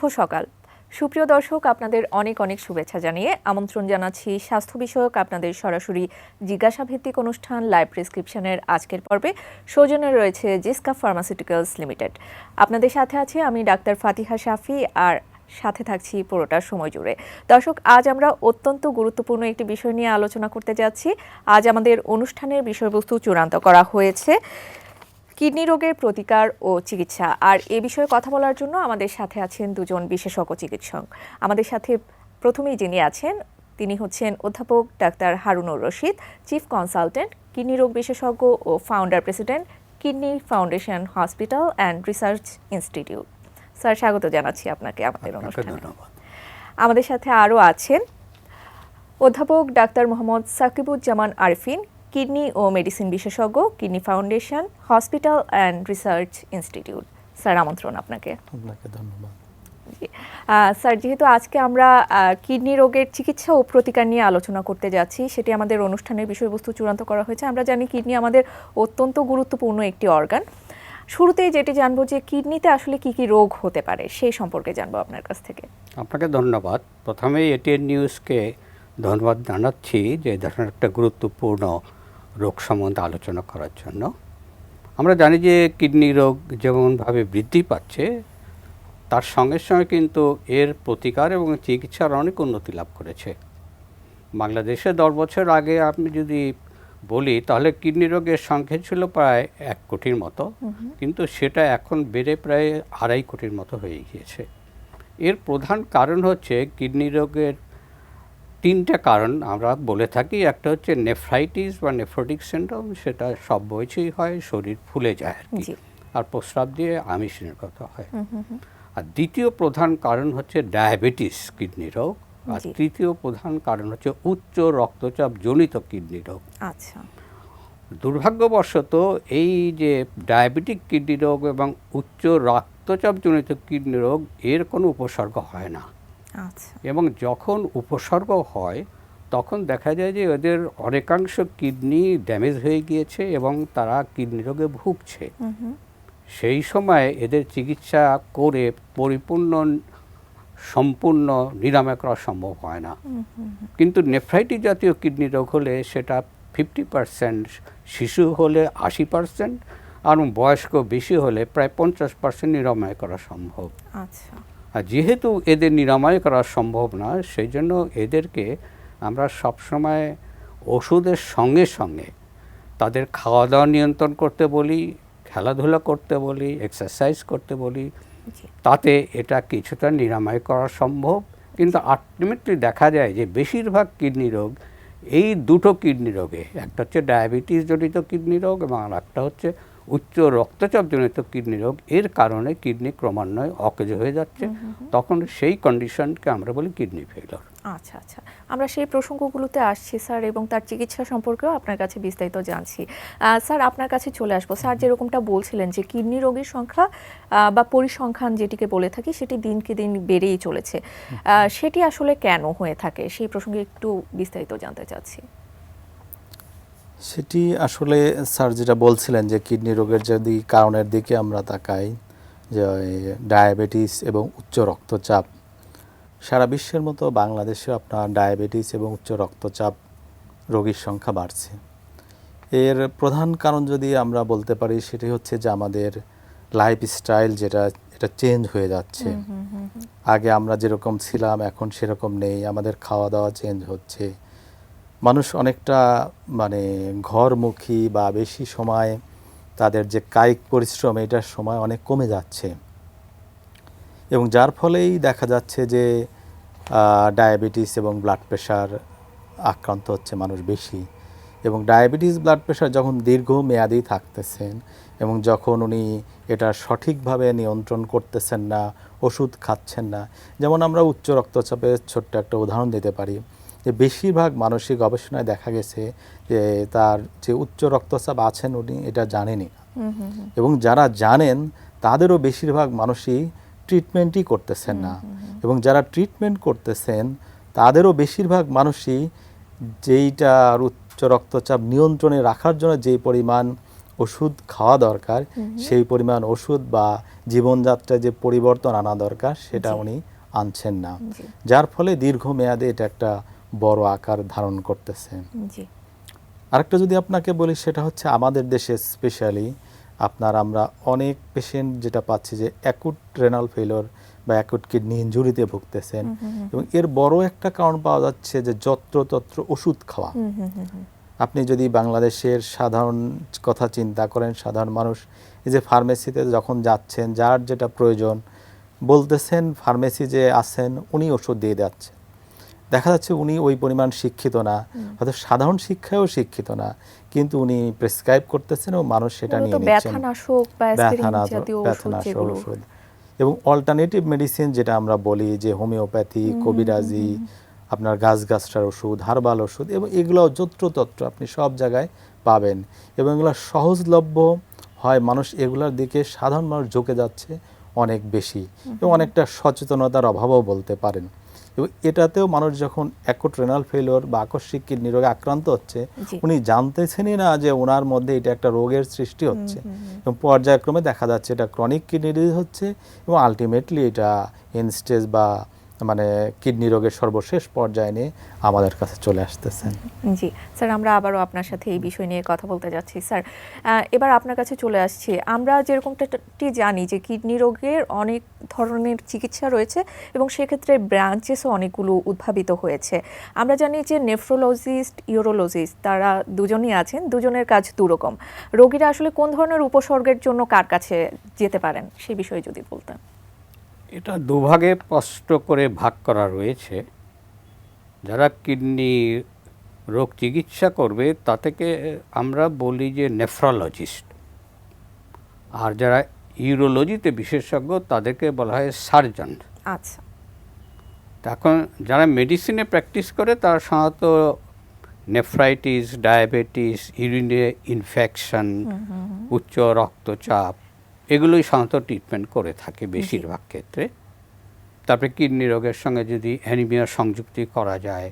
শুভ সকাল সুপ্রিয় দর্শক, আপনাদের অনেক অনেক শুভেচ্ছা জানিয়ে আমন্ত্রণ জানাচ্ছি স্বাস্থ্য বিষয়ক আপনাদের সরাসরি জিজ্ঞাসা ভিত্তিক অনুষ্ঠান লাইভ প্রেসক্রিপশনের আজকের পর্বে। সৌজন্যে রয়েছে জিসকা ফার্মাসিউটিক্যালস লিমিটেড। আপনাদের সাথে আছি আমি ডাক্তার ফাতিহা শাফি, আর সাথে থাকছি পুরোটা সময় জুড়ে। দর্শক, আজ আমরা অত্যন্ত গুরুত্বপূর্ণ একটি বিষয় নিয়ে আলোচনা করতে যাচ্ছি। আজ আমাদের অনুষ্ঠানের বিষয়বস্তু চূড়ান্ত করা হয়েছে কিডনি রোগের প্রতিকার ও চিকিৎসা। আর এ বিষয়ে কথা বলার জন্য আমাদের সাথে আছেন দুজন বিশেষজ্ঞ চিকিৎসক। আমাদের সাথে প্রথমেই যিনি আছেন তিনি হচ্ছেন অধ্যাপক doctor Harunur Rashid, chief consultant, kidney রোগ বিশেষজ্ঞ ও founder president, kidney foundation hospital and research institute. Sir, স্বাগত জানাচ্ছি আপনাকে আমাদের অনুষ্ঠানে। আমাদের সাথে আরও আছেন অধ্যাপক ডাক্তার মোহাম্মদ সাকিবুজ্জামান আরিফিন, কিডনি ও মেডিসিন বিশেষজ্ঞ, kidney foundation hospital and research institute. Sir, আমন্ত্রণ আপনাকে। আপনাকে ধন্যবাদ। স্যার, যেহেতু আজকে আমরা কিডনি রোগের চিকিৎসা ও প্রতিকার নিয়ে আলোচনা করতে যাচ্ছি, সেটি আমাদের অনুষ্ঠানের বিষয়বস্তু চূড়ান্ত করা হয়েছে। আমরা জানি কিডনি আমাদের অত্যন্ত গুরুত্বপূর্ণ একটি অর্গান। শুরুতেই যেটি জানবো যে কিডনিতে আসলে কি কি রোগ হতে পারে সেই সম্পর্কে জানবো আপনার কাছ থেকে। আপনাকে ধন্যবাদ। প্রথমেই এটিএন নিউজকে ধন্যবাদ জানাচ্ছি যে এই ধরনের একটা গুরুত্বপূর্ণ রোগ সম্বন্ধে আলোচনা করার জন্য। আমরা জানি যে কিডনি রোগ যেমনভাবে বৃদ্ধি পাচ্ছে, তার সঙ্গে সঙ্গে কিন্তু এর প্রতিকার এবং চিকিৎসার অনেক উন্নতি লাভ করেছে। বাংলাদেশে 10 বছর আগে আমি যদি বলি তাহলে কিডনি রোগের সংখ্যা ছিল প্রায় 1 কোটির মতো, কিন্তু সেটা এখন বেড়ে প্রায় 2.5 কোটির মতো হয়ে গিয়েছে। এর প্রধান কারণ হচ্ছে কিডনি রোগের 3টা কারণ আমরা বলে থাকি। একটা হচ্ছে নেফ্রাইটিস বা নেফ্রোটিক সিনড্রোম, সেটা সব বয়সেই হয়, শরীর ফুলে যায় আর কি, আর প্রস্রাব দিয়ে আমিষ নির্গত হয়। আর দ্বিতীয় প্রধান কারণ হচ্ছে ডায়াবেটিস কিডনি রোগ, আর তৃতীয় প্রধান কারণ হচ্ছে উচ্চ রক্তচাপ জনিত কিডনি রোগ। আচ্ছা, দুর্ভাগ্যবশত এই যে ডায়াবেটিক কিডনি রোগ এবং উচ্চ রক্তচাপ জনিত কিডনি রোগ এর কোনো উপসর্গ হয় না। আচ্ছা, এবং যখন উপসর্গ হয় তখন দেখা যায় যে এদের অনেকাংশ কিডনি ড্যামেজ হয়ে গিয়েছে এবং তারা কিডনি রোগে ভুগছে। সেই সময় এদের চিকিৎসা করে পরিপূর্ণ সম্পূর্ণ নিরাময় করা সম্ভব হয় না। কিন্তু নেফ্রাইটিস জাতীয় কিডনি রোগ হলে সেটা 50%, শিশু হলে 80%, আর বয়স্ক বেশি হলে প্রায় 50% নিরাময় করা সম্ভব। আচ্ছা, আর যেহেতু এদের নিরাময় করা সম্ভব না, সেই জন্য এদেরকে আমরা সবসময় ওষুধের সঙ্গে সঙ্গে তাদের খাওয়া দাওয়া নিয়ন্ত্রণ করতে বলি, খেলাধুলা করতে বলি, এক্সারসাইজ করতে বলি, তাতে এটা কিছুটা নিরাময় করা সম্ভব। কিন্তু আলটিমেটলি দেখা যায় যে বেশিরভাগ কিডনি রোগ এই দুটো কিডনি রোগে, একটা হচ্ছে ডায়াবেটিস জনিত কিডনি রোগ এবং আর একটা হচ্ছে উচ্চ রক্তচাপ জনিত কিডনি রোগ, এর কারণে কিডনি ক্রমান্বয়ে অকেজ হয়ে যাচ্ছে। তখন সেই কন্ডিশনকে আমরা বলি কিডনি ফেইলিওর। আচ্ছা আচ্ছা, আমরা সেই প্রসঙ্গগুলোতে আসছি স্যার, এবং তার চিকিৎসা সম্পর্কেও আপনার কাছে বিস্তারিত জানছি। স্যার, আপনার কাছে চলে আসবো। স্যার, যেরকমটা বলছিলেন যে কিডনি রোগীর সংখ্যা বা পরিসংখ্যান যেটিকে বলে থাকি সেটি দিনকে দিন বেড়েই চলেছে, সেটি আসলে কেন হয়ে থাকে সেই প্রসঙ্গে একটু বিস্তারিত জানতে চাচ্ছি। সেটি আসলে স্যার যেটা বলছিলেন যে কিডনি রোগের যদি কারণের দিকে আমরা তাকাই, যে ডায়াবেটিস এবং উচ্চ রক্তচাপ, সারা বিশ্বের মতো বাংলাদেশে আপনার ডায়াবেটিস এবং উচ্চ রক্তচাপ রোগীর সংখ্যা বাড়ছে। এর প্রধান কারণ যদি আমরা বলতে পারি সেটি হচ্ছে যে আমাদের লাইফস্টাইল এটা চেঞ্জ হয়ে যাচ্ছে। আগে আমরা যেরকম ছিলাম এখন সেরকম নেই, আমাদের খাওয়া দাওয়া চেঞ্জ হচ্ছে, মানুষ অনেকটা ঘরমুখী বা বেশি সময় তাদের যে কায়িক পরিশ্রম এটার সময় অনেক কমে যাচ্ছে, এবং যার ফলেই দেখা যাচ্ছে যে ডায়াবেটিস এবং ব্লাড প্রেশার আক্রান্ত হচ্ছে মানুষ বেশি। এবং ডায়াবেটিস ব্লাড প্রেশার যখন দীর্ঘমেয়াদী থাকতেছেন এবং যখন উনি এটা সঠিকভাবে নিয়ন্ত্রণ করতেছেন না, ওষুধ খাচ্ছেন না, যেমন আমরা উচ্চ রক্তচাপের ছোট্ট একটা উদাহরণ দিতে পারি যে বেশিরভাগ মানসিক গবেষণায় দেখা গেছে যে তার যে উচ্চ রক্তচাপ আছেন উনি এটা জানেনই না, এবং যারা জানেন তাদেরও বেশিরভাগ মানুষই ট্রিটমেন্টই করতেছেন না, এবং যারা ট্রিটমেন্ট করতেছেন তাদেরও বেশিরভাগ মানুষই যেইটার উচ্চ রক্তচাপ নিয়ন্ত্রণে রাখার জন্য যে পরিমাণ ওষুধ খাওয়া দরকার সেই পরিমাণ ওষুধ বা জীবনযাত্রায় যে পরিবর্তন আনা দরকার সেটা জি। উনি আনছেন না, জি। যার ফলে দীর্ঘমেয়াদে এটা একটা বড় আকার ধারণ করতেছে। জি। আরেকটা যদি আপনাকে বলি সেটা হচ্ছে আমাদের দেশে স্পেশালি আমরা অনেক পেশেন্ট যেটা পাচ্ছি যে অ্যাকুট রেনাল ফেলিওর বা অ্যাকুট কিডনি ইনজুরিতে ভুগতেছেন, এবং এর বড় একটা কারণ পাওয়া যাচ্ছে যে যত্রতত্র ওষুধ খাওয়া। আপনি যদি বাংলাদেশের সাধারণ কথা চিন্তা করেন, সাধারণ মানুষ এই যে ফার্মেসিতে যখন যাচ্ছেন, যার যেটা প্রয়োজন বলতেছেন, ফার্মেসি যে আছেন উনি ওষুধ দিয়ে যাচ্ছেন। দেখা যাচ্ছে উনি ওই পরিমাণ শিক্ষিত না, হয়তো সাধারণ শিক্ষায়ও শিক্ষিত না, কিন্তু উনি প্রেসক্রাইব করতেছেন ও মানুষ সেটা নিয়ে নিচ্ছেন। ব্যথানাশক বা অ্যাসপিরিন জাতীয় ওষুধ ব্যথানাশক যেগুলো। ওষুধ এবং অল্টারনেটিভ মেডিসিন যেটা আমরা বলি যে হোমিওপ্যাথি, কবিরাজি, আপনার গাছগাছড়ার ওষুধ, হার্বাল ওষুধ, এবং এগুলো যত্রতত্র আপনি সব জায়গায় পাবেন, এবং এগুলো সহজলভ্য হয়, মানুষ এগুলোর দিকে সাধারণ মানুষ ঝুঁকে যাচ্ছে অনেক বেশি, এবং অনেকটা সচেতনতার অভাবও বলতে পারেন। এবং এটাতেও মানুষ যখন অ্যাকুট রেনাল ফেলিওর বা আকস্মিক কিডনি রোগে আক্রান্ত হচ্ছে, জি। উনি জানতেছেনই না যে ওনার মধ্যে এটা একটা রোগের সৃষ্টি হচ্ছে, এবং পর্যায়ক্রমে দেখা যাচ্ছে এটা ক্রনিক কিডনি ডিজিজ হচ্ছে, এবং আলটিমেটলি এটা এন্ড স্টেজ বা মানে কিডনি রোগের সর্বশেষ পর্যায়ে নিয়ে আমাদের কাছে চলে আসতেছেন। জি স্যার, আমরা আবারও আপনার সাথে এই বিষয় নিয়ে কথা বলতে যাচ্ছি। স্যার, এবার আপনার কাছে চলে আসছি। আমরা যেরকমটি জানি যে কিডনি রোগের অনেক ধরনের চিকিৎসা রয়েছে এবং সেক্ষেত্রে ব্রাঞ্চেসও অনেকগুলো উদ্ভাবিত হয়েছে। আমরা জানি যে নেফ্রোলজিস্ট, ইউরোলজিস্ট তারা দুজনই আছেন, দুজনের কাজ দুরকম। রোগীরা আসলে কোন ধরনের উপসর্গের জন্য কার কাছে যেতে পারেন সেই বিষয়ে যদি বলতেন। এটা দুভাগে স্পষ্ট করে ভাগ করা রয়েছে। যারা কিডনি রোগ চিকিৎসা করবে তাদেরকে আমরা বলি যে নেফ্রোলজিস্ট, আর যারা ইউরোলজিতে বিশেষজ্ঞ তাদেরকে বলা হয় সার্জন। আচ্ছা। এখন যারা মেডিসিনে প্র্যাকটিস করে তারা সাধারণত নেফ্রাইটিস, ডায়াবেটিস, ইউরিনে ইনফেকশন, উচ্চ রক্তচাপ এগুলোই সাধারণত ট্রিটমেন্ট করে থাকে বেশিরভাগ ক্ষেত্রে। তারপরে কিডনি রোগের সঙ্গে যদি অ্যানিমিয়ার সংযুক্তি করা যায়,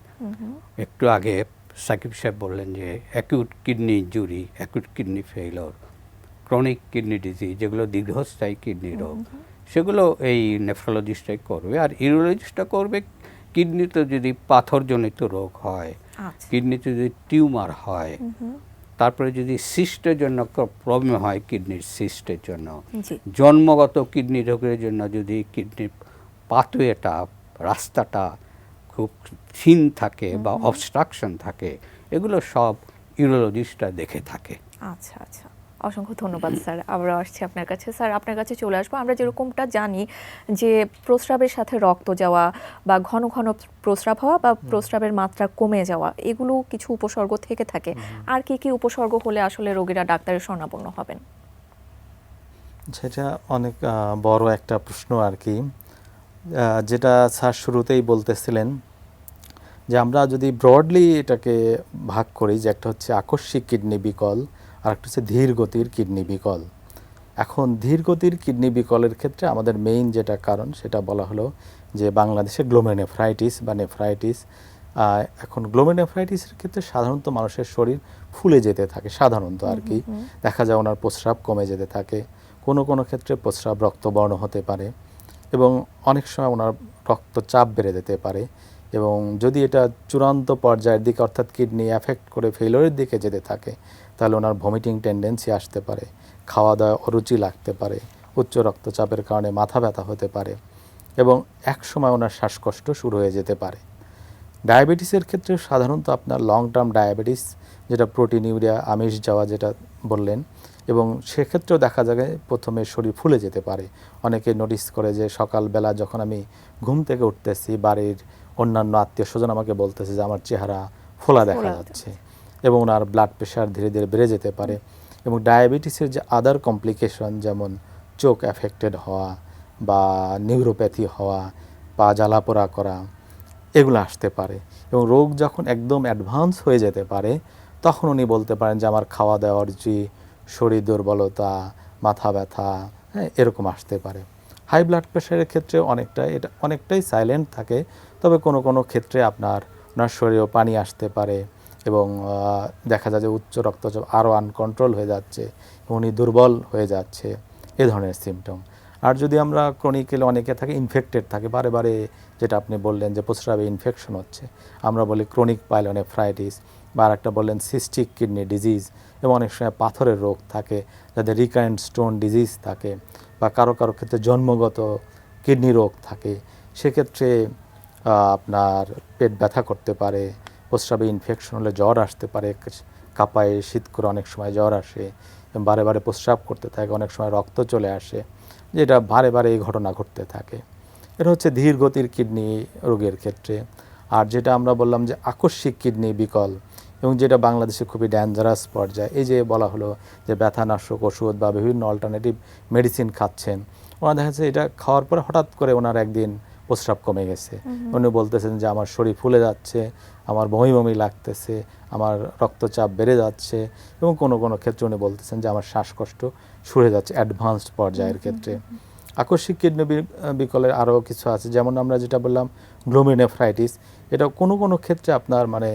একটু আগে সাকিব সাহেব বললেন যে acute kidney injury, acute kidney failure, chronic kidney disease যেগুলো দীর্ঘস্থায়ী কিডনি রোগ, সেগুলো এই নেফ্রোলজিস্টটাই করবে। আর ইউরোলজিস্টটা করবে কিডনিতে যদি পাথরজনিত রোগ হয়, কিডনিতে যদি টিউমার হয়, তারপরে যদি সিস্টের জন্য প্রবলেম হয়, কিডনির সিস্টের জন্য, জন্মগত কিডনি রোগের জন্য যদি কিডনির পাথওয়েটা, রাস্তাটা খুব থিন থাকে বা অবস্ট্রাকশন থাকে, এগুলো সব ইউরোলজিস্টরা দেখে থাকে। আচ্ছা আচ্ছা, অসংখ্য ধন্যবাদ স্যার। আবারও আসছি আপনার কাছে। স্যার, আপনার কাছে চলে আসবো। আমরা যেরকমটা জানি যে প্রস্রাবের সাথে রক্ত যাওয়া বা ঘন ঘন প্রস্রাব হওয়া বা প্রস্রাবের মাত্রা কমে যাওয়া, এগুলো কিছু উপসর্গ থেকে থাকে। আর কি কি উপসর্গ হলে আসলে রোগীরা ডাক্তারের শরণাপন্ন হবেন? সেটা অনেক বড় একটা প্রশ্ন আর কি, যেটা স্যার শুরুতেই বলতেছিলেন যে আমরা যদি ব্রডলি এটাকে ভাগ করি, যে একটা হচ্ছে আকস্মিক কিডনি বিকল আর একটা হচ্ছে ধীর গতির কিডনি বিকল। এখন ধীর গতির কিডনি বিকলের ক্ষেত্রে আমাদের মেইন যেটা কারণ সেটা বলা হলো যে বাংলাদেশে গ্লোমেরুনেফ্রাইটিস বা নেফ্রাইটিস। এখন গ্লোমেরুনেফ্রাইটিসের ক্ষেত্রে সাধারণত মানুষের শরীর ফুলে যেতে থাকে, সাধারণত আর কি দেখা যায় ওনার প্রস্রাব কমে যেতে থাকে, কোনো কোনো ক্ষেত্রে প্রস্রাব রক্তবর্ণ হতে পারে, এবং অনেক সময় ওনার রক্তচাপ বেড়ে যেতে পারে, এবং যদি এটা চূড়ান্ত পর্যায়ের দিকে অর্থাৎ কিডনি অ্যাফেক্ট করে ফেলিওরের দিকে যেতে থাকে তাহলে ওনার ভমিটিং টেন্ডেন্সি আসতে পারে, খাওয়া দাওয়া অরুচি লাগতে পারে, উচ্চ রক্তচাপের কারণে মাথা ব্যথা হতে পারে, এবং এক সময় ওনার শ্বাসকষ্ট শুরু হয়ে যেতে পারে। ডায়াবেটিসের ক্ষেত্রে সাধারণত আপনার লং টার্ম ডায়াবেটিস, যেটা প্রোটিনিউরিয়া, আমিষ যাওয়া যেটা বললেন, এবং সেক্ষেত্রেও দেখা যায় প্রথমে শরীর ফুলে যেতে পারে। অনেকে নোটিস করে যে সকালবেলা যখন আমি ঘুম থেকে উঠতেছি, বাড়ির অন্যান্য আত্মীয় স্বজন আমাকে বলতেছে যে আমার চেহারা ফোলা দেখা যাচ্ছে, এবং ওনার ব্লাড প্রেশার ধীরে ধীরে বেড়ে যেতে পারে। এবং ডায়াবেটিসের যে আদার কমপ্লিকেশন, যেমন চোখ অ্যাফেক্টেড হওয়া বা নিউরোপ্যাথি হওয়া, পা জ্বালাপোড়া করা, এগুলো আসতে পারে। এবং রোগ যখন একদম অ্যাডভান্স হয়ে যেতে পারে তখন উনি বলতে পারেন যে আমার খাওয়া দাওয়ার যে শরীর দুর্বলতা, মাথা ব্যথা, এরকম আসতে পারে। হাই ব্লাড প্রেশারের ক্ষেত্রে অনেকটাই সাইলেন্ট থাকে, তবে কোনো কোনো ক্ষেত্রে ওনার শরীরেও পানি আসতে পারে, এবং দেখা যায় যে উচ্চ রক্তচাপ আরও আনকন্ট্রোল হয়ে যাচ্ছে, উনি দুর্বল হয়ে যাচ্ছে, এ ধরনের সিমটম। আর যদি আমরা ক্রনিক্যালি অনেকে থাকে ইনফেক্টেড থাকে বারে বারে, যেটা আপনি বললেন যে প্রস্রাবে ইনফেকশন হচ্ছে, আমরা বলি ক্রনিক পাইলোনেফ্রাইটিস, বা আরেকটা বললেন সিস্টিক কিডনি ডিজিজ, এবং অনেক সময় পাথরের রোগ থাকে, যাদের রিকারেন্ট স্টোন ডিজিজ থাকে, বা কারো কারো ক্ষেত্রে জন্মগত কিডনি রোগ থাকে, সেক্ষেত্রে আপনার পেট ব্যথা করতে পারে, প্রস্রাবে ইনফেকশন হলে জ্বর আসতে পারে, কাঁপায়, শীত করে অনেক সময় জ্বর আসে, বারে বারে প্রস্রাব করতে থাকে, অনেক সময় রক্ত চলে আসে, যেটা বারে বারে এই ঘটনা ঘটতে থাকে। এটা হচ্ছে ধীর গতির কিডনি রোগের ক্ষেত্রে। আর যেটা আমরা বললাম যে আকস্মিক কিডনি বিকল, এবং যেটা বাংলাদেশে খুবই ডেঞ্জারাস পর্যায়ে, এই যে বলা হলো যে ব্যথানাশক ওষুধ বা বিভিন্ন অল্টারনেটিভ মেডিসিন খাচ্ছেন, ওনার দেখা যাচ্ছে এটা খাওয়ার পরে হঠাৎ করে ওনার একদিন প্রস্রাব কমে গেছে, উনি বলতেছেন যে আমার শরীর ফুলে যাচ্ছে, আমার বমি বমি লাগতেছে, আমার রক্তচাপ বেড়ে যাচ্ছে, এবং কোনো কোনো ক্ষেত্রে উনি বলতেছেন যে আমার শ্বাসকষ্ট শুরু হয়ে যাচ্ছে অ্যাডভান্সড পর্যায়ের ক্ষেত্রে। আকস্মিক কিডনি বিকলের আরও কিছু আছে, যেমন আমরা যেটা বললাম গ্লোমেরুনেফ্রাইটিস, এটা কোনো কোনো ক্ষেত্রে আপনার মানে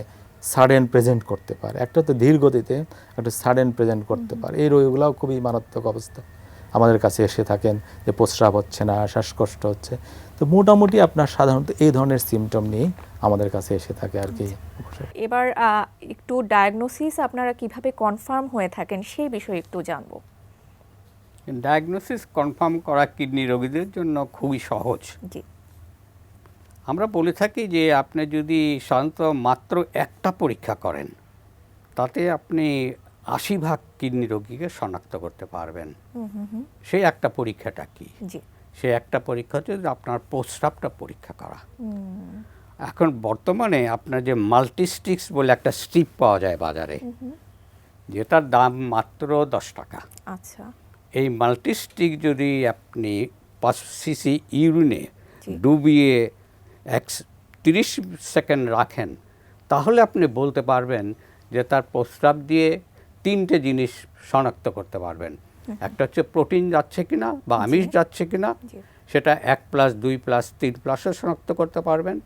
সাডেন প্রেজেন্ট করতে পারে, একটা তো ধীর গতিতে, একটা সাডেন প্রেজেন্ট করতে পারে। এই রোগগুলোও খুবই মারাত্মক অবস্থা, আমাদের কাছে এসে থাকেন যে প্রস্রাব হচ্ছে না, শ্বাসকষ্ট হচ্ছে। তো মোটামুটি আপনার সাধারণত এই ধরনের সিমটম নিয়ে আমাদের কাছে এসে থাকে আর কি। এবার একটু ডায়াগনোসিস আপনারা কিভাবে কনফার্ম হয়ে থাকেন সেই বিষয়ে একটু জানবো। ডায়াগনোসিস কনফার্ম করা কিডনি রোগীদের জন্য খুবই সহজ। জি। আমরা বলে থাকি যে আপনি যদি সাধারণত মাত্র একটা পরীক্ষা করেন, তাতে আপনি ৮০ ভাগ কিডনি রোগীকে শনাক্ত করতে পারবেন। সেই একটা পরীক্ষাটা কি? জি। সেই একটা পরীক্ষা হচ্ছে যে আপনার প্রস্রাবটা পরীক্ষা করা। এখন বর্তমানে আপনার যে মাল্টিস্টিক্স বলে একটা স্ট্রিপ পাওয়া যায় বাজারে, যেটার দাম মাত্র ১০ টাকা। আচ্ছা। এই মাল্টিস্টিক যদি আপনি ৫ সিসি ইউরিনে ডুবিয়ে ৩০ সেকেন্ড রাখেন, তাহলে আপনি বলতে পারবেন যে তার প্রস্রাব দিয়ে ৩টে জিনিস শনাক্ত করতে পারবেন। একটা হচ্ছে প্রোটিন যাচ্ছে কিনা বা আমিষ যাচ্ছে কিনা, সেটা ১+, ২+, ৩+ও শনাক্ত করতে পারবেন।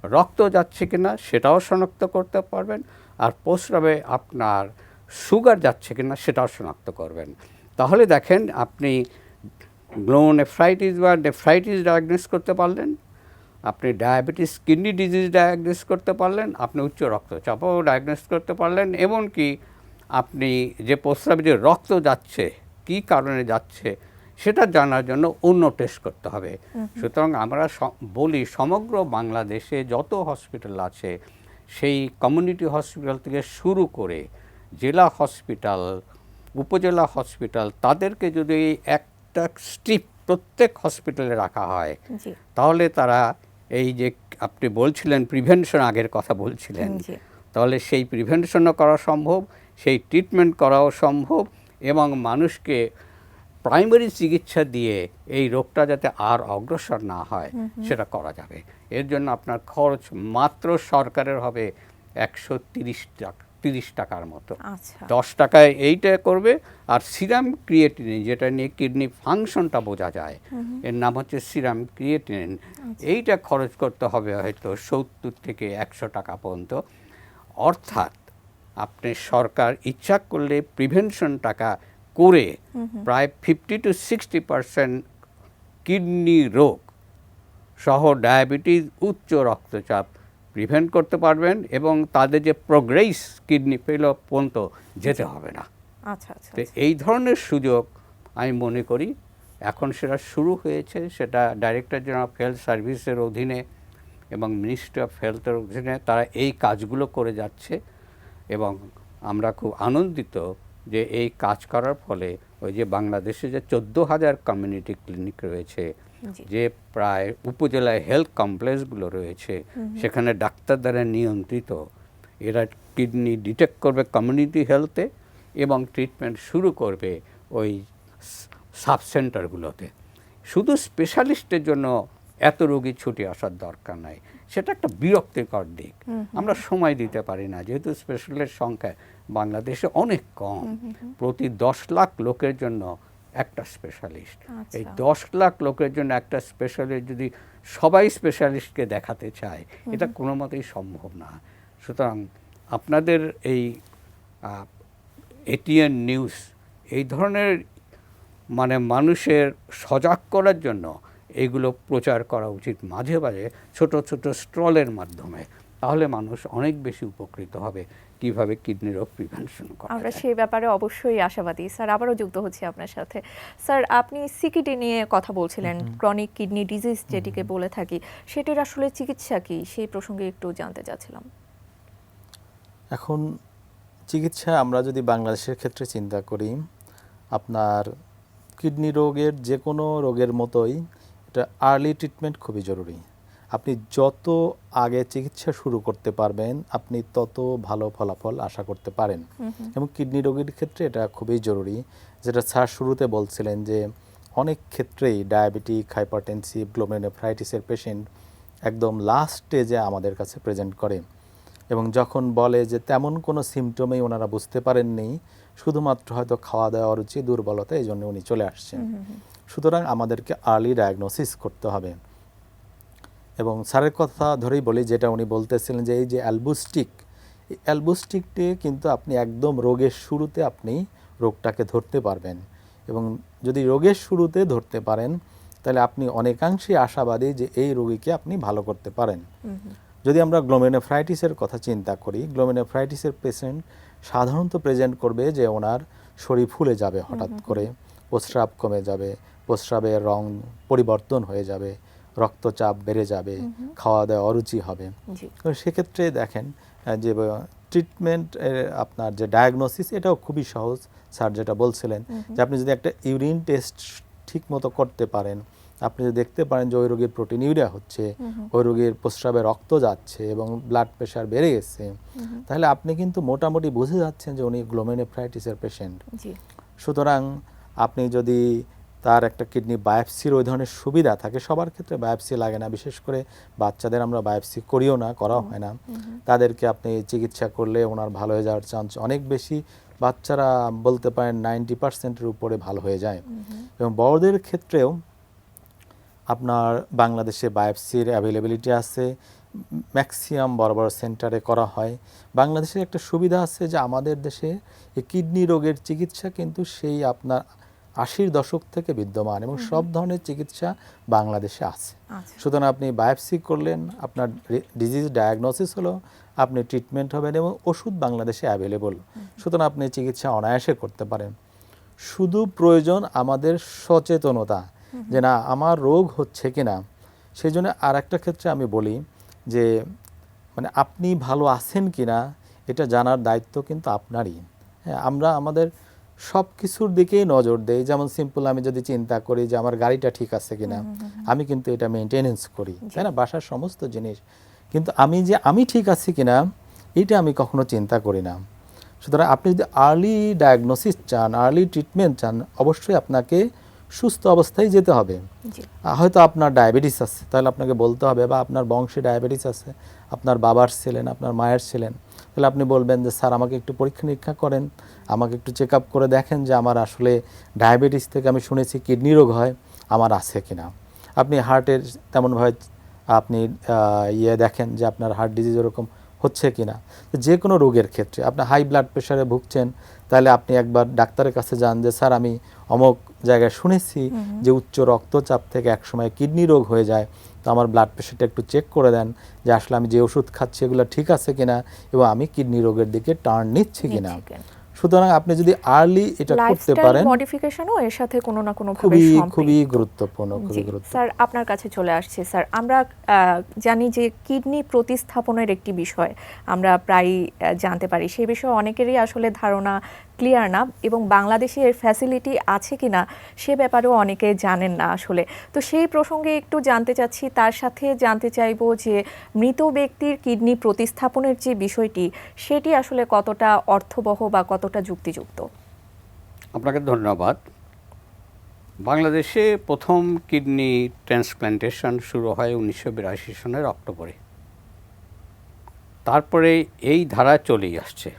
রক্ত যাচ্ছে কিনা সেটাও শনাক্ত করতে পারবেন। আর প্রস্রাবে আপনার সুগার যাচ্ছে কিনা সেটাও শনাক্ত করবেন। তাহলে দেখেন আপনি গ্লোমেরুনেফ্রাইটিস বা নেফ্রাইটিস ডায়াগনোস করতে পারলেন, আপনি ডায়াবেটিস কিডনি ডিজিজ ডায়াগনোস করতে পারলেন, আপনি উচ্চ রক্তচাপও ডায়াগনোস করতে পারলেন, এমনকি আপনি যে প্রস্রাবে যে রক্ত যাচ্ছে কী কারণে যাচ্ছে সেটা জানার জন্য অন্য টেস্ট করতে হবে। সুতরাং আমরা বলি সমগ্র বাংলাদেশে যত হসপিটাল আছে, সেই কমিউনিটি হসপিটাল থেকে শুরু করে জেলা হসপিটাল, উপজেলা হসপিটাল, তাদেরকে যদি একটা স্ট্রিপ প্রত্যেক হসপিটালে রাখা হয়, তাহলে তারা এই যে আপনি বলছিলেন প্রিভেনশন, আগের কথা বলছিলেন, তাহলে সেই প্রিভেনশনও করা সম্ভব, সেই ট্রিটমেন্ট করাও সম্ভব, এবং মানুষকে প্রাইমারি চিকিৎসা দিয়ে এই রোগটা যাতে আর অগ্রসর না হয় সেটা করা যাবে। এর জন্য আপনার খরচ মাত্র সরকারের হবে ১৩০ টাকার মতো। ১০ টাকায় এইটা করবে। আর সিরাম ক্রিয়েটিনিন, যেটা নিয়ে কিডনি ফাংশনটা বোঝা যায়, এর নাম হচ্ছে সিরাম ক্রিয়েটিনিন, এইটা খরচ করতে হবে হয়তো ৭০ থেকে ১০০ টাকা পর্যন্ত। অর্থাৎ আপনি সরকার ইচ্ছা করলে প্রিভেনশন টাকা করে প্রায় 50 to 60% কিডনি রোগ সহ ডায়াবেটিস, উচ্চ রক্তচাপ প্রিভেন্ট করতে পারবেন, এবং তাদের যে প্রোগ্রেস কিডনি ফেল পর্যন্ত যেতে হবে না। তো এই ধরনের সুযোগ আমি মনে করি এখন সেটা শুরু হয়েছে, সেটা ডাইরেক্টর জেনারেল অফ হেলথ সার্ভিসের অধীনে এবং মিনিস্ট্রি অফ হেলথের অধীনে তারা এই কাজগুলো করে যাচ্ছে, এবং আমরা খুব আনন্দিত যে এই কাজ করার ফলে ওই যে বাংলাদেশে যে ১৪,০০০ কমিউনিটি ক্লিনিক রয়েছে, যে প্রায় উপজেলায় হেলথ কমপ্লেক্সগুলো রয়েছে, সেখানে ডাক্তার দ্বারা নিয়ন্ত্রিত, এরা কিডনি ডিটেক্ট করবে কমিউনিটি হেলথে এবং ট্রিটমেন্ট শুরু করবে ওই সাব সেন্টারগুলোতে। শুধু স্পেশালিস্টের জন্য এত রোগী ছুটে আসার দরকার নাই, সেটা একটা বিরক্তিকর দিক। আমরা সময় দিতে পারি না, যেহেতু স্পেশালিস্টের সংখ্যা বাংলাদেশে অনেক কম। প্রতি ১০ লাখ লোকের জন্য একটা স্পেশালিস্ট। এই ১০ লাখ লোকের জন্য একটা স্পেশালিস্ট যদি সবাই স্পেশালিস্টকে দেখাতে চায়, এটা কোনো মতেই সম্ভব না। সুতরাং আপনাদের এই এটিএন নিউজ এই ধরনের মানে মানুষের সজাগ করার জন্য এইগুলো প্রচার করা উচিত মাঝে মাঝে ছোট ছোট স্টলের মাধ্যমে, তাহলে মানুষ অনেক বেশি উপকৃত হবে কিভাবে কিডনি রোগ প্রিভেনশন করা আমরা যায়। সেই ব্যাপারে অবশ্যই আশাবাদী। স্যার, আবারও যুক্ত হচ্ছি আপনার সাথে। স্যার, আপনি সিকিডি নিয়ে কথা বলছিলেন, ক্রনিক কিডনি ডিজিজ যেটিকে বলে থাকি, সেটির আসলে চিকিৎসা কি, সেই প্রসঙ্গে একটু জানতে চাচ্ছিলাম। এখন চিকিৎসা আমরা যদি বাংলাদেশের ক্ষেত্রে চিন্তা করি, আপনার কিডনি রোগের যে কোনো রোগের মতোই এটা আর্লি ট্রিটমেন্ট খুবই জরুরি। আপনি যত আগে চিকিৎসা শুরু করতে পারবেন আপনি তত ভালো ফলাফল আশা করতে পারেন। এবং কিডনি রোগের ক্ষেত্রে এটা খুবই জরুরি, যেটা স্যার শুরুতে বলছিলেন যে অনেক ক্ষেত্রেই ডায়াবেটিক, হাইপারটেনসিভ, গ্লোমেরুলোনেফ্রাইটিসের পেশেন্ট একদম লাস্ট স্টেজে আমাদের কাছে প্রেজেন্ট করে এবং যখন বলে যে তেমন কোনো সিমটমেই ওনারা বুঝতে পারেননি, শুধুমাত্র হয়তো খাওয়া দাওয়া অরুচি, দুর্বলতা, এই জন্য উনি চলে আসছেন। সুতরাং আমাদেরকে আর্লি ডায়াগনোসিস করতে হবে। এবং স্যারের কথা ধরেই বলি, যেটা উনি বলতেছিলেন যে এই যে অ্যালবুস্টিক, এই অ্যালবুস্টিকটি কিন্তু আপনি একদম রোগের শুরুতে আপনি রোগটাকে ধরতে পারবেন এবং যদি রোগের শুরুতে ধরতে পারেন তাহলে আপনি অনেকাংশেই আশাবাদী যে এই রোগীকে আপনি ভালো করতে পারেন। যদি আমরা গ্লোমেরুলোনেফ্রাইটিসের কথা চিন্তা করি, গ্লোমেরুলোনেফ্রাইটিসের পেশেন্ট সাধারণত প্রেজেন্ট করবে যে ওনার শরীর ফুলে যাবে হঠাৎ করে, প্রস্রাব কমে যাবে, প্রস্রাবের রং পরিবর্তন হয়ে যাবে, রক্তচাপ বেড়ে যাবে, খাওয়া দাওয়া অরুচি হবে। তো সেক্ষেত্রে দেখেন যে ট্রিটমেন্ট আপনার যে ডায়াগনোসিস এটাও খুবই সহজ। স্যার যেটা বলছিলেন যে আপনি যদি একটা ইউরিন টেস্ট ঠিক মতো করতে পারেন, আপনি যদি দেখতে পারেন যে ওই রোগীর প্রোটিনিউরিয়া হচ্ছে, ওই রোগীর প্রস্রাবে রক্ত যাচ্ছে এবং ব্লাড প্রেশার বেড়ে গেছে, তাহলে আপনি কিন্তু মোটামুটি বুঝে যাচ্ছেন যে উনি গ্লোমেরুলোনেফ্রাইটিসের পেশেন্ট। সুতরাং আপনি যদি তার একটা কিডনি বায়োপসির ওই ধরনের সুবিধা থাকে, সবার ক্ষেত্রে বায়োপসি লাগে না, বিশেষ করে বাচ্চাদের আমরা বায়োপসি করিও না, করা হয় না, তাদেরকে আপনি চিকিৎসা করলে ওনার ভালো হয়ে যাওয়ার চান্স অনেক বেশি। বাচ্চারা বলতে পারেন 90%-এর উপরে ভালো হয়ে যায়। এবং বড়দের ক্ষেত্রেও আপনার বাংলাদেশে বায়োপসির অ্যাভেলেবিলিটি আছে, ম্যাক্সিমাম বড় বড় সেন্টারে করা হয়। বাংলাদেশের একটা সুবিধা আছে যে আমাদের দেশে এই কিডনি রোগের চিকিৎসা কিন্তু সেই আপনার 80-র দশক থেকে বিদ্যমান এবং সব ধরনের চিকিৎসা বাংলাদেশে আছে। সুতরাং আপনি বায়োপসি করলেন, আপনার ডিজিজ ডায়াগনোসিস হলো, আপনি ট্রিটমেন্ট হবেন এবং ওষুধ বাংলাদেশে অ্যাভেলেবল। সুতরাং আপনি চিকিৎসা অনায়াসে করতে পারেন। শুধু প্রয়োজন আমাদের সচেতনতা যে না আমার রোগ হচ্ছে কিনা। সেই জন্য আর একটা ক্ষেত্রে আমি বলি যে মানে আপনি ভালো আছেন কিনা এটা জানার দায়িত্ব কিন্তু আপনারই। হ্যাঁ, আমরা আমাদের সব কিছুর দিকেই নজর দেই। যেমন সিম্পল আমি যদি চিন্তা করি যে আমার গাড়িটা ঠিক আছে কিনা, আমি কিন্তু এটা মেনটেনেন্স করি, তাই না, বাসার সমস্ত জিনিস। কিন্তু আমি ঠিক আছি কিনা এটা আমি কখনো চিন্তা করি না। সুতরাং আপনি যদি আর্লি ডায়াগনোসিস চান, আর্লি ট্রিটমেন্ট চান, অবশ্যই আপনাকে সুস্থ অবস্থায় যেতে হবে। হয়তো আপনার ডায়াবেটিস আছে, তাহলে আপনাকে বলতে হবে, বা আপনার বংশে ডায়াবেটিস আছে, আপনার বাবার ছিলেন, আপনার মায়ের ছিলেন, তাহলে আপনি বলবেন যে স্যার আমাকে একটু পরীক্ষা নিরীক্ষা করেন, আমাকে একটু চেক আপ করে দেখেন যে আমার আসলে ডায়াবেটিস থেকে আমি শুনেছি কিডনি রোগ হয়, আমার আছে কিনা। আপনি হার্টের তেমনভাবে আপনি দেখেন যে আপনার হার্ট ডিজিজ ওরকম হচ্ছে কিনা। যে কোনো রোগের ক্ষেত্রে আপনি হাই ব্লাড প্রেশারে ভুগছেন, তাহলে আপনি একবার ডাক্তারের কাছে যান যে স্যার আমি অমুক জায়গায় শুনেছি যে উচ্চ রক্তচাপ থেকে একসময় কিডনি রোগ হয়ে যায়, তো আমার ব্লাড প্রেশারটা একটু চেক করে দেন যে আসলে আমি যে ওষুধ খাচ্ছি এগুলো ঠিক আছে কিনা এবং আমি কিডনি রোগের দিকে টার্ন নিচ্ছি কিনা। সুতরাং আপনি যদি আর্লি এটা করতে পারেন, মডিফিকেশনও এর সাথে কোনো না কোনো খুবই খুবই গুরুত্বপূর্ণ, খুবই গুরুত্বপূর্ণ। স্যার, আপনার কাছে চলে আসছে। স্যার, আমরা জানি যে কিডনি প্রতিস্থাপনের একটি বিষয় আমরা প্রায় জানতে পারি, সেই বিষয়ে অনেকেরই আসলে ধারণা ক্লিয়ার না এবং বাংলাদেশে এর ফ্যাসিলিটি আছে কিনা সে ব্যাপারেও অনেকে জানেন না আসলে। তো সেই প্রসঙ্গে একটু জানতে চাচ্ছি, তার সাথে জানতে চাইবো যে মৃত ব্যক্তির কিডনি প্রতিস্থাপনের যে বিষয়টি সেটি আসলে কতটা অর্থবহ বা কতটা যুক্তিযুক্ত। আপনাকে ধন্যবাদ। বাংলাদেশে প্রথম কিডনি ট্রান্সপ্ল্যান্টেশন শুরু হয় 1982 সনের অক্টোবরে। তারপরে এই ধারা চলেই আসছে।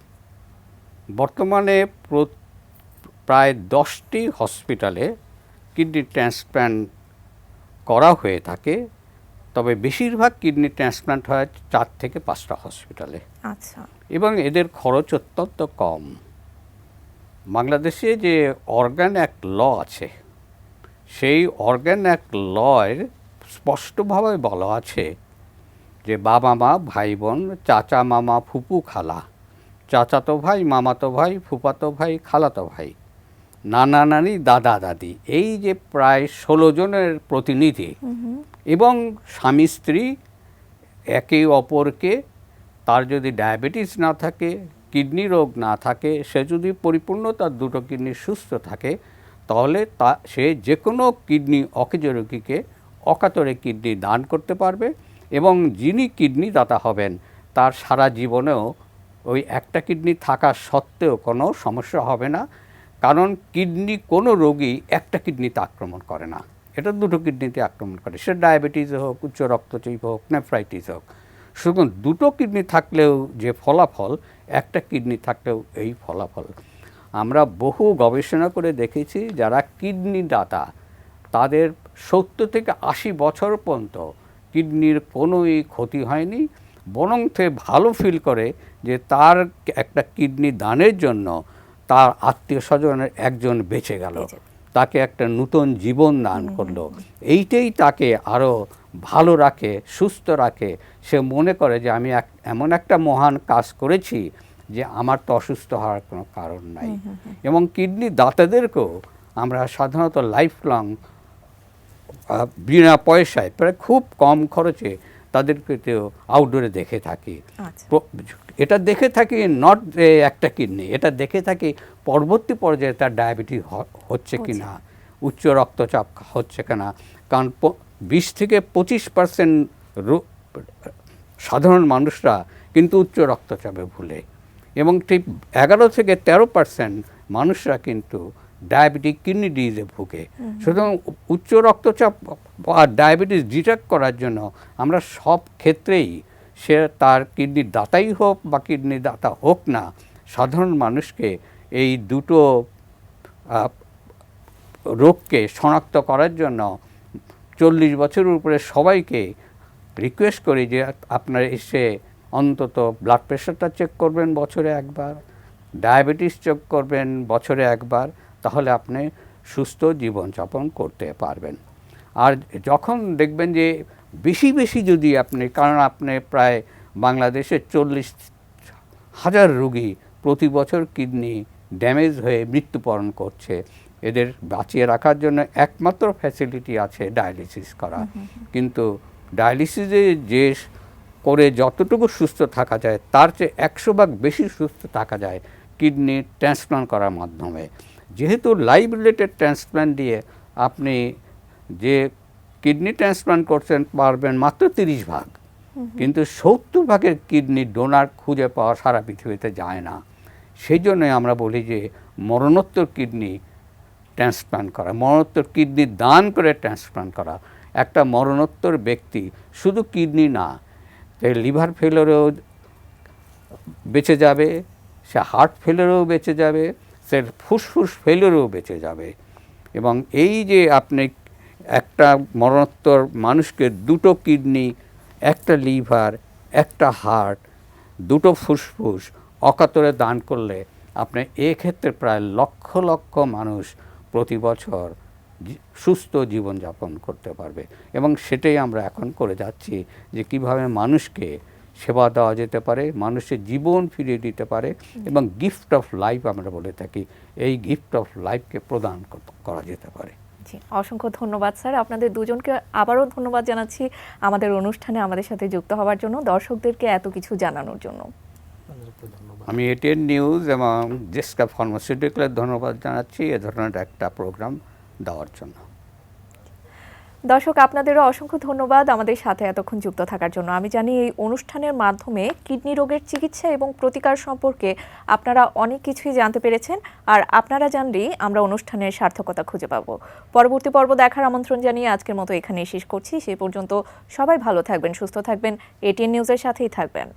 বর্তমানে প্রায় 10টি হসপিটালে কিডনি ট্রান্সপ্ল্যান্ট করা হয়ে থাকে, তবে বেশিরভাগ কিডনি ট্রান্সপ্লান্ট হয় 4 থেকে 5টা হসপিটালে আচ্ছা। এবং এদের খরচ অত্যন্ত কম। বাংলাদেশে যে অর্গান অ্যাক্ট ল আছে, সেই অর্গান অ্যাক্ট লয়ের স্পষ্টভাবে বলা আছে যে বাবা মা ভাই বোন চাচা মামা ফুপু খালা, চাচাতো ভাই মামাতো ভাই ফুফাতো ভাই খালাতো ভাই, নানা নানি দাদা দাদি, এই যে প্রায় 16 জনের প্রতিনিধি এবং স্বামী স্ত্রী একে অপরকে, তার যদি ডায়াবেটিস না থাকে, কিডনি রোগ না থাকে, সে যদি পরিপূর্ণ তার দুটো কিডনি সুস্থ থাকে, তাহলে সে যে কোনো কিডনি অকেজ রোগীকে অকাতরে কিডনি দান করতে পারবে এবং যিনি কিডনি দাতা হবেন তার সারা জীবনেও ওই একটা কিডনি থাকা সত্ত্বেও কোনো সমস্যা হবে না। কারণ কিডনি কোনো রোগী একটা কিডনিতে আক্রমণ করে না, এটা দুটো কিডনিতে আক্রমণ করে, সে ডায়াবেটিস হোক, উচ্চ রক্তচাপ হোক, নেফ্রাইটিস হোক। সুতরাং দুটো কিডনি থাকলেও যে ফলাফল, একটা কিডনি থাকলেও এই ফলাফল। আমরা বহু গবেষণা করে দেখেছি যারা কিডনি দাতা তাদের 70 থেকে 80 বছর পর্যন্ত কিডনির কোনোই ক্ষতি হয়নি, বরং সে ভালো ফিল করে যে তার একটা কিডনি দানের জন্য তার আত্মীয় স্বজনের একজন বেঁচে গেল, তাকে একটা নতুন জীবন দান করলো। এইটাই তাকে আরও ভালো রাখে, সুস্থ রাখে। সে মনে করে যে আমি এমন একটা মহান কাজ করেছি যে আমার তো অসুস্থ হওয়ার কোনো কারণ নাই। এবং কিডনি দাতাদেরকেও আমরা সাধারণত লাইফ লং বিনা পয়সায় প্রায় খুব কম খরচে তাদেরকেও আউটডোরে দেখে থাকি। এটা দেখে থাকি নট একটা কিডনি, এটা দেখে থাকি পরবর্তী পর্যায়ে তার ডায়াবেটিস হচ্ছে কিনা, উচ্চ রক্তচাপ হচ্ছে কিনা। কারণ 20 থেকে 25% সাধারণ মানুষরা কিন্তু উচ্চ রক্তচাপে ভুলে এবং ঠিক 11 থেকে 13% মানুষরা কিন্তু ডায়াবেটিক কিডনি ডিজিজে ভুগে। সুতরাং উচ্চ রক্তচাপ আর ডায়াবেটিস ডিটেক্ট করার জন্য আমরা সব ক্ষেত্রেই, সে তার কিডনির দাতাই হোক বা কিডনি দাতা হোক না, সাধারণ মানুষকে এই দুটো রোগকে শনাক্ত করার জন্য 40 বছরের উপরে সবাইকে রিকোয়েস্ট করি যে আপনারা এসে অন্তত ব্লাড প্রেশারটা চেক করবেন বছরে একবার, ডায়াবেটিস চেক করবেন বছরে একবার, তাহলে আপনি সুস্থ জীবনযাপন করতে পারবেন। আর যখন দেখবেন যে বেশি বেশি যদি আপনি, কারণ আপনি প্রায় বাংলাদেশে 40,000 রোগী প্রতি বছর কিডনি ড্যামেজ হয়ে মৃত্যুবরণ করছে, এদের বাঁচিয়ে রাখার জন্য একমাত্র ফ্যাসিলিটি আছে ডায়ালিসিস করা। কিন্তু ডায়ালিসিসে যে করে যতটুকু সুস্থ থাকা যায় তার চেয়ে 100 ভাগ বেশি সুস্থ থাকা যায় কিডনি ট্রান্সপ্লান্ট করার মাধ্যমে। যেহেতু লাইভ রিলেটেড ট্রান্সপ্লান্ট দিয়ে আপনি যে কিডনি ট্রান্সপ্লান্ট করছেন পারবেন মাত্র 30 ভাগ, কিন্তু 70 ভাগের কিডনি ডোনার খুঁজে পাওয়া সারা পৃথিবীতে যায় না। সেই জন্যই আমরা বলি যে মরণোত্তর কিডনি ট্রান্সপ্লান্ট করা, মরণোত্তর কিডনি দান করে ট্রান্সপ্লান্ট করা। একটা মরণোত্তর ব্যক্তি শুধু কিডনি না, সে লিভার ফেলিওরেও বেঁচে যাবে, সে হার্ট ফেলিওরেও বেঁচে যাবে, সে ফুসফুস ফেলিওরেও বেঁচে যাবে। এবং এই যে আপনি একটা মরণোত্তর মানুষকে দুটো কিডনি, একটা লিভার, একটা হার্ট, দুটো ফুসফুস অকাতরে দান করলে আপনি এক্ষেত্রে প্রায় লক্ষ লক্ষ মানুষ প্রতি বছর সুস্থ জীবনযাপন করতে পারবে। এবং সেটাই আমরা এখন করে যাচ্ছি যে কিভাবে মানুষকে সেবা দেওয়া যেতে পারে, মানুষের জীবন ফিরিয়ে দিতে পারে এবং গিফট অফ লাইফ আমরা বলে থাকি, এই গিফট অফ লাইফকে প্রদান করা যেতে পারে। অসংখ্য ধন্যবাদ স্যার, আপনাদের দুজনকে আবারও ধন্যবাদ জানাচ্ছি আমাদের অনুষ্ঠানে আমাদের সাথে যুক্ত হওয়ার জন্য, দর্শকদেরকে এত কিছু জানানোর জন্য। আমি এটিএন নিউজ এবং জেসকা ফার্মাসিউটিক্যালের ধন্যবাদ জানাচ্ছি এ ধরনের একটা প্রোগ্রাম দেওয়ার জন্য। দর্শক, আপনাদেরও অসংখ্য ধন্যবাদ আমাদের সাথে এতক্ষণ যুক্ত থাকার জন্য। আমি জানি এই অনুষ্ঠানের মাধ্যমে কিডনি রোগের চিকিৎসা এবং প্রতিকার সম্পর্কে আপনারা অনেক কিছুই জানতে পেরেছেন, আর আপনারা জানলেই আমরা অনুষ্ঠানের সার্থকতা খুঁজে পাবো। পরবর্তী পর্ব দেখার আমন্ত্রণ জানিয়ে আজকের মতো এখানেই শেষ করছি। সে পর্যন্ত সবাই ভালো থাকবেন, সুস্থ থাকবেন, এটিএন নিউজের সাথেই থাকবেন।